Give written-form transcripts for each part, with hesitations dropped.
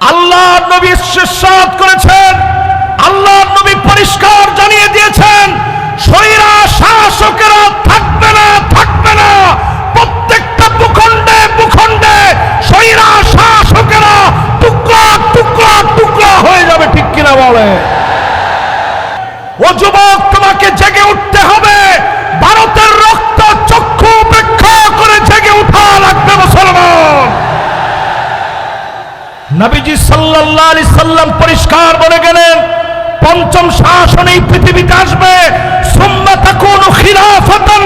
আল্লাহ নবী ইরশাদ করেছেন, আল্লাহ নবী পরিষ্কার জানিয়ে দিয়েছেন, স্বৈরা শাসকেরা থাকবে না, থাকবে না। প্রত্যেকটা ভূখণ্ডে ভূখণ্ডে স্বৈরা শাসকেরা টুকরা টুকরা টুকরা হয়ে যাবে। ঠিক কিনা বলে? ও যুবক, তোমাকে জেগে উঠতে হবে। ভারতের রক্ত চক্ষু উপেক্ষা করে জেগে উঠা লাগবে মুসলমান। নবীজি সাল্লাল্লাহু আলাইহি সাল্লাম পরিষ্কার বলে গেলেন, পঞ্চম শাসন এই পৃথিবীতে আসবে। সুম্মা তাকুনু খিলাফাতান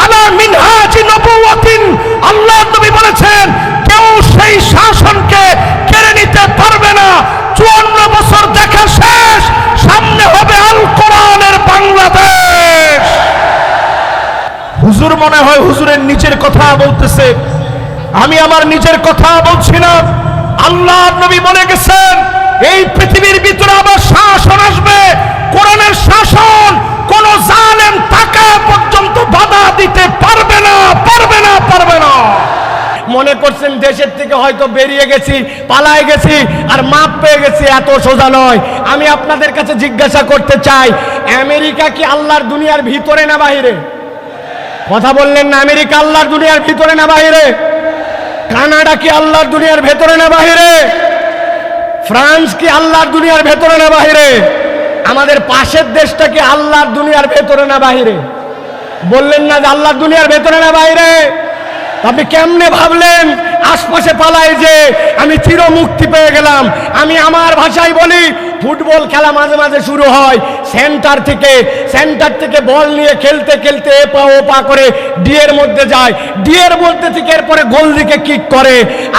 আলা মিনহাজি নবুওয়াতিন। আল্লাহ নবী বলেছেন, কেউ সেই শাসনকে কেড়ে নিতে পারবে না। 54 বছর দেখা শেষ, সামনে হবে আল কোরআনের বাংলাদেশ। হুজুর মনে হয় হুজুরের নিজের কথা বলতেছে, আমি আমার নিজের কথা বলছি না। আল্লাহ নবী বলে গেছেন, এই পৃথিবীর ভিতরে আবার শাসন আসবে, কোরআনের শাসন। কোন জালেম টাকা পর্যন্ত বাধা দিতে পারবে না, পারবে না, পারবে না। মনে করছেন দেশের থেকে হয়তো বেরিয়ে গেছি, পালায় গেছি আর মাপ পেয়ে গেছি, এত সোজা নয়। আমি আপনাদের কাছে জিজ্ঞাসা করতে চাই, আমেরিকা কি আল্লাহর দুনিয়ার ভিতরে না বাহিরে? কথা বললেন না। আমেরিকা আল্লাহর দুনিয়ার ভিতরে না বাহিরে? কানাডা কি আল্লাহর দুনিয়ার ভেতরে না বাহিরে? ফ্রান্স কি আল্লাহর দুনিয়ার ভেতরে না বাহিরে? আমাদের পাশের দেশটা কি আল্লাহর দুনিয়ার ভেতরে না বাহিরে? বললেন না যে আল্লাহর দুনিয়ার ভেতরে না বাহিরে? আপনি কেমনে ভাবলেন আশপাশে পালায় যে আমি চির মুক্তি পেয়ে গেলাম? আমি আমার ভাষায় বলি, ফুটবল খেলা মাঝে মাঝে শুরু হয় সেন্টার থেকে বল নিয়ে খেলতে খেলতে এপা ওপা করে ডিয়ের মধ্যে যায়, ডিয়ের মধ্যে থেকে এরপরে গোল দিকে কিক করে।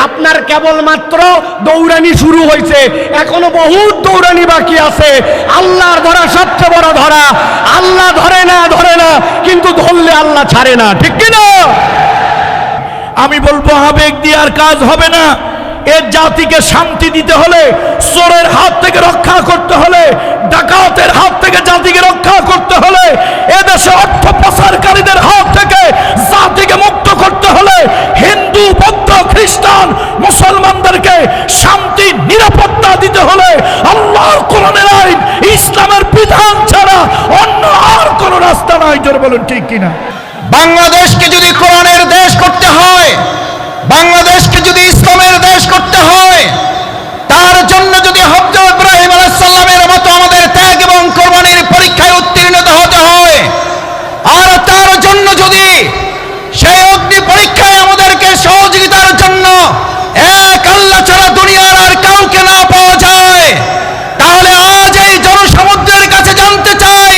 আপনার কেবলমাত্র দৌড়ানি শুরু হয়েছে, এখনো বহুত দৌড়ানি বাকি আছে। আল্লাহর ধরা সবচেয়ে বড় ধরা। আল্লাহ ধরে না কিন্তু ধরলে আল্লাহ ছাড়ে না। ঠিক কিনা? আমি বলবো, আবেগ দিয়ে আর কাজ হবে না। এর জাতিকে শান্তি দিতে হলে, চোরের হাত থেকে রক্ষা করতে হলে, ডাকাতের হাত থেকে জাতিকে রক্ষা করতে হলে, এদেশে অর্থ পাচারকারীদের হাত থেকে জাতিকে মুক্ত করতে হলে, হিন্দু বৌদ্ধ খ্রিস্টান মুসলমানদেরকে শান্তি নিরাপত্তা দিতে হলে আল্লাহর কোরআনের আইন ইসলামের বিধান ছাড়া অন্য আর কোন রাস্তা নাই। জোরে বলুন ঠিক কিনা? বাংলাদেশকে যদি কোরআনের দেশ করতে হয়, বাংলাদেশকে যদি ইসলামের দেশ করতে হয়, তার জন্য যদি হযরত ইব্রাহিম আলাইহিস সালামের মতো আমাদের ত্যাগ এবং কোরবানির পরীক্ষায় উত্তীর্ণ হতে হয়, আর তার জন্য যদি সেই অগ্নি পরীক্ষায় আমাদেরকে সহযোগিতার জন্য এক আল্লাহ ছাড়া দুনিয়ার আর কাউকে না পাওয়া যায়, তাহলে আজ এই জনসমুদ্রের কাছে জানতে চাই,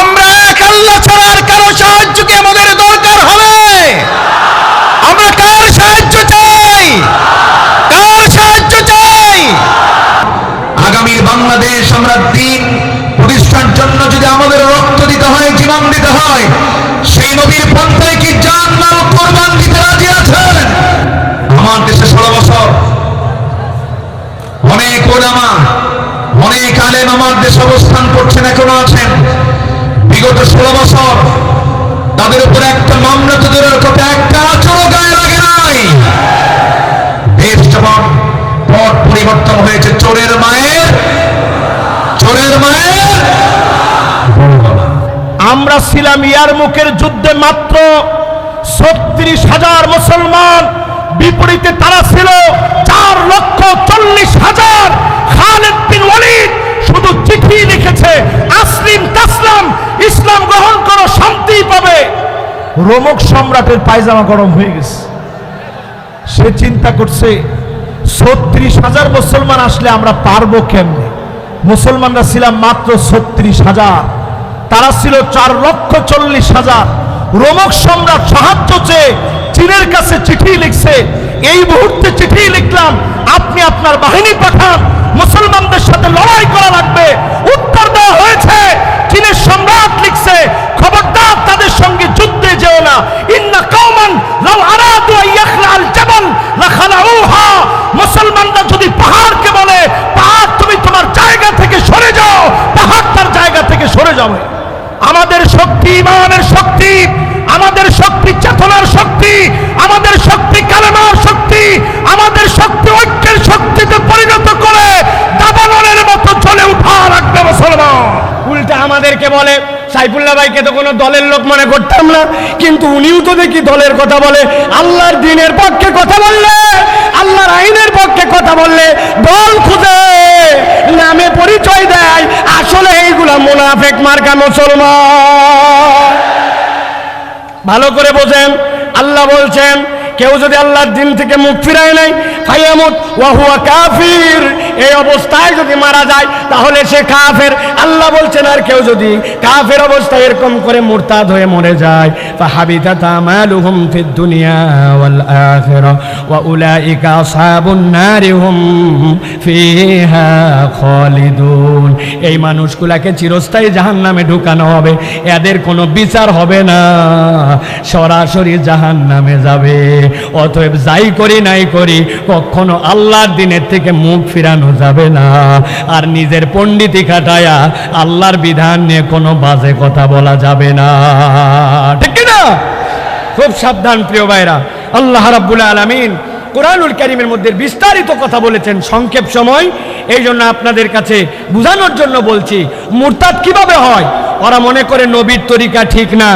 আমরা এক আল্লাহ ছাড়া আর কারো সাহায্য কি আমাদের দরকার হবে? আমরা কার সাহায্য চাই? কার সাহায্য চাই? আগামী বাংলাদেশ আমরা দিন প্রতিষ্ঠার জন্য যদি আমাদের রক্ত দিতে হয়, জীবন দিতে হয়, সেই নবীর পন্থায় কি জান মাল কোরবান দিতে রাজি আছেন? আমার দেশে 16 বছর অনেক ওলামা, অনেক আলেম আমার দেশে অবস্থান করছেন, এখনো আছেন। বিগত 16 বছর তাদের উপর একটা মামলা তো দূরের কথা, একটা আচরণ গায়ে লাগে নাই। দেশ যেমন পট পরিবর্তন হয়েছে, চোরের মায়ের আমরা ছিলাম ইয়ারমুকের যুদ্ধে মাত্র 36,000 মুসলমান, বিপরীতে তারা ছিল 4,40,000। খালিদ বিন ওয়ালিদ শুধু চিঠি লিখেছে, আসলিম তাসলাম, ইসলাম গ্রহণ করো, শান্তি পাবে। রোমক সম্রাটের পায়জামা গরম হয়ে গেছে। সে চিন্তা করছে 36,000 মুসলমান আসলে আমরা পারবো কেমনে? মুসলমানরা ছিলাম মাত্র 36,000, তারা ছিল 4,40,000। রোমক সম্রাট সাহায্য চেয়ে চীনের কাছে চিঠি লিখছে, এই মুহূর্তে চিঠি লিখলাম, আপনি আপনার বাহিনী পাঠান, মুসলমানদের সাথে লড়াই করা লাগবে। উত্তর দেওয়া হয়েছে, চীনের সম্রাট লিখছে, খবরদার তাদের সঙ্গে যুদ্ধে যেও না। ইন্না কওমান লাউ আরাদু আন ইয়াখলাল জাবাল লাখালাউহা। মুসলমানরা যদি পাহাড়কে বলে, পাহাড় তুমি তোমার জায়গা থেকে সরে যাও, পাহাড় তার জায়গা থেকে সরে যাবে। আমাদের শক্তি ইমানের শক্তি, আমাদের শক্তি চেতনার শক্তি, আমাদের শক্তি কালেমার শক্তি, আমাদের শক্তি ঐক্যের শক্তিতে পরিণত ভাইকে তো কোনো দলের লোক মনে করতাম না, কিন্তু উনিও তো দেখি দলের কথা বলে। আল্লাহর দ্বীনের পক্ষে কথা বললে, আল্লাহর আইনের পক্ষে কথা বললে দল খুঁজে নামে পরিচয় দেয়, আসলে এইগুলা মুনাফিক মার্কা মুসলমান। ভালো করে বোঝেন, আল্লাহ বলছেন কেউ যদি আল্লাহর দিন থেকে মুখ ফিরায় নাই, ফায়ামুত ওয়া হুয়া কাফির, এই অবস্থায় যদি মারা যায় তাহলে সে কাফের। আল্লাহ বলছেন আর কেউ যদি কাফের অবস্থায় এরকম করে মুরতাদ হয়ে মরে যায়, ফাহাবিতাত আমালুহুম ফিদ দুনিয়া ওয়াল আখিরা ওয়া উলাইকা আসহাবুন নারি হুম ফিহা খালিদুন। এই মানুষগুলাকে চিরস্থায়ী জাহান্নামে ঢুকানো হবে, এদের কোনো বিচার হবে না, সরাসরি জাহান্নামে যাবে। অতএব যাই করি নাই করি কখনো আল্লাহর দিনের থেকে মুখ ফিরানো যাবে না, আর নিজের পণ্ডিতি খাটায়া আল্লাহর বিধান নিয়ে কোনো বাজে কথা বলা যাবে না, ঠিক না? খুব সাবধান প্রিয় ভাইরা। আল্লাহ রাব্বুল আলামিন কোরআনুল কারীমের মধ্যে বিস্তারিত কথা বলেছেন, সংক্ষেপ সময় এই জন্য আপনাদের কাছে বোঝানোর জন্য বলছি। মুরতাদ কিভাবে হয়? ওরা মনে করে নবীর তরিকা ঠিক না,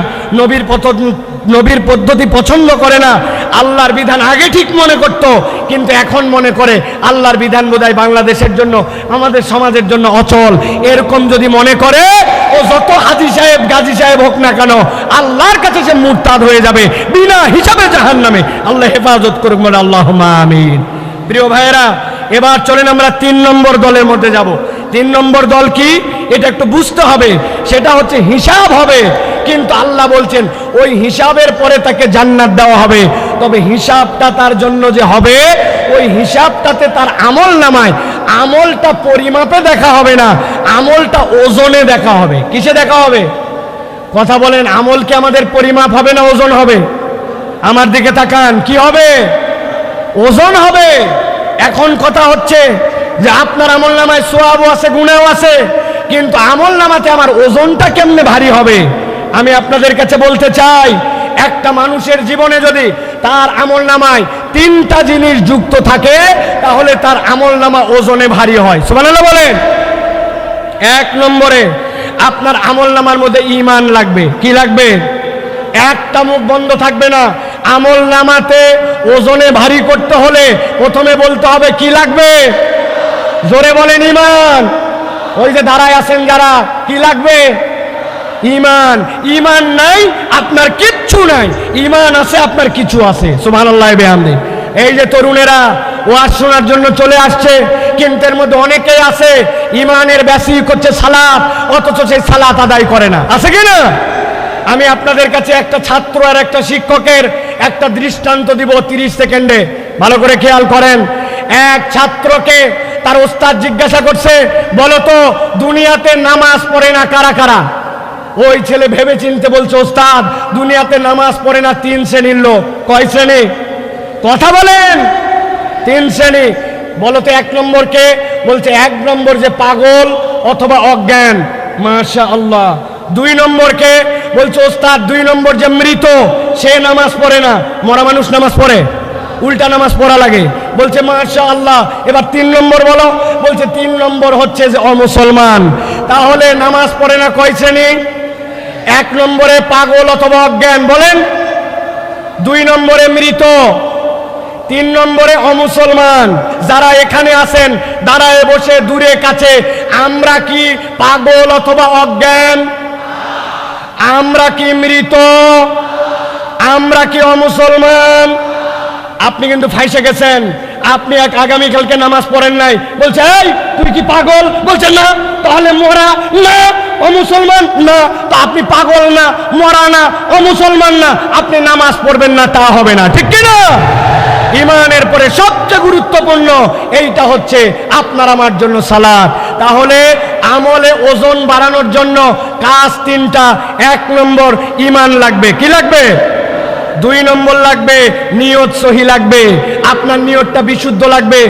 নবীর পদ্ধতি পছন্দ করে না, আল্লাহর বিধান আগে ঠিক মনে করত, কিন্তু এখন মনে করে আল্লাহর বিধান বোধহয় বাংলাদেশের জন্য, আমাদের সমাজের জন্য অচল। এরকম যদি মনে করে, ও যত হাজী সাহেব গাজী সাহেব হোক না কেন, আল্লাহর কাছে সে মুরতাদ হয়ে যাবে, বিনা হিসাবে জাহান্নামে। আল্লাহ হেফাজত করুক, বলে আল্লাহুম্মা আমিন। প্রিয় ভাইয়েরা, এবার চলেন আমরা 3 নম্বর দলের মধ্যে যাব। 3 নম্বর দল কি এটা একটু বুঝতে হবে, সেটা হচ্ছে হিসাব হবে, কিন্তু আল্লাহ বলছেন ওই হিসাবের পরে তাকে জান্নাত দেওয়া হবে। তবে হিসাবটা তার জন্য যে হবে, ওই হিসাবটাতে তার আমল নামায়, আমলটা পরিমাপে দেখা হবে না, আমলটা ওজনে দেখা হবে। কিসে দেখা হবে? কথা বলেন, আমল কি আমাদের পরিমাপ হবে না ওজন হবে? আমার দিকে তাকান, কি হবে? ওজন হবে। এখন কথা হচ্ছে যে আপনার আমল নামায় সওয়াবও আছে, গুনাহও আছে, কিন্তু আমল নামাতে আমার ওজনটা কেমনে ভারী হবে? আমি আপনাদের কাছে বলতে চাই, একটা মানুষের জীবনে যদি তার আমল নামায় 3টা জিনিস যুক্ত থাকে, তাহলে তার আমল নামা ওজনে ভারী হয়। সুবহানাল্লাহ বলেন। 1 নম্বরে আপনার আমল নামার মধ্যে ঈমান লাগবে। কি লাগবে? একটা মুখ বন্ধ থাকবে না। আমল নামাতে ওজনে ভারী করতে হলে প্রথমে বলতে হবে কি লাগবে? জোরে বলেন ঈমান। ওই যে দাঁড়ায় আছেন যারা, কি লাগবে? ঈমান। ঈমান নাই আপনার কিচ্ছু নাই, ঈমান আছে আপনার কিছু আছে। সুবহানাল্লাহ বিহামদি। এই যে তরুণেরা ওয়াজ শোনার জন্য চলে আসছে, কিন্তু এর মধ্যে অনেকেই আছে ঈমানের বেসিক হচ্ছে সালাত, অথচ সেই সালাত আদায় করে না। আছে কি না? আমি আপনাদের কাছে একটা ছাত্র আর একটা শিক্ষকের একটা দৃষ্টান্ত দিব 30 সেকেন্ডে, ভালো করে খেয়াল করেন। এক ছাত্রকে তার ওস্তাদ জিজ্ঞাসা করছে, বলো তো দুনিয়াতে নামাজ পড়ে না কারা কারা? ওই ছেলে ভেবে চিনতে বলছে, ওস্তাদ দুনিয়াতে নামাজ পড়ে না 3 শ্রেণীর লোক। কয় শ্রেণী? কথা বলেন। 3 শ্রেণী। বলো তো 1 নম্বর কে? বলছে 1 নম্বর যে পাগল অথবা অজ্ঞান। মাশাআল্লাহ। 2 নম্বর কে? বলছে ওস্তাদ 2 নম্বর যে মৃত, সে নামাজ পড়ে না। মরা মানুষ নামাজ পড়ে? উল্টা নামাজ পড়া লাগে। বলছে মাশাআল্লাহ। এবার 3 নম্বর বলো। বলছে 3 নম্বর হচ্ছে যে অমুসলমান। তাহলে নামাজ পড়ে না কয় শ্রেণী? 1 নম্বরে পাগল অথবা অজ্ঞান বলেন, 2 নম্বরে মৃত, 3 নম্বরে অমুসলমান। যারা এখানে আছেন দাঁড়ায় বসে দূরে কাছে, আমরা কি পাগল অথবা অজ্ঞান? আমরা কি মৃত? আমরা কি অমুসলমান? আপনি কিন্তু ফাইসে গেছেন। আপনি আগামীকালকে নামাজ পড়েন নাই, বলছে এই তুই কি পাগল? বলছে না। তাহলে মরা না, অমুসলমান না। তো আপনি পাগল না, মরা না, অমুসলমান না, আপনি নামাজ পড়বেন না, তা হবে না, ঠিক কি না? ঈমানের পরে সবচেয়ে গুরুত্বপূর্ণ এইটা হচ্ছে আপনার আমার জন্য সালাত। তাহলে আমলে ওজন বাড়ানোর জন্য কাজ 3টা। 1 নম্বর ঈমান লাগবে। কি লাগবে? 2 নম্বর লাগবে নিয়ত সহি লাগবে, আপনার নিয়তটা বিশুদ্ধ লাগবে।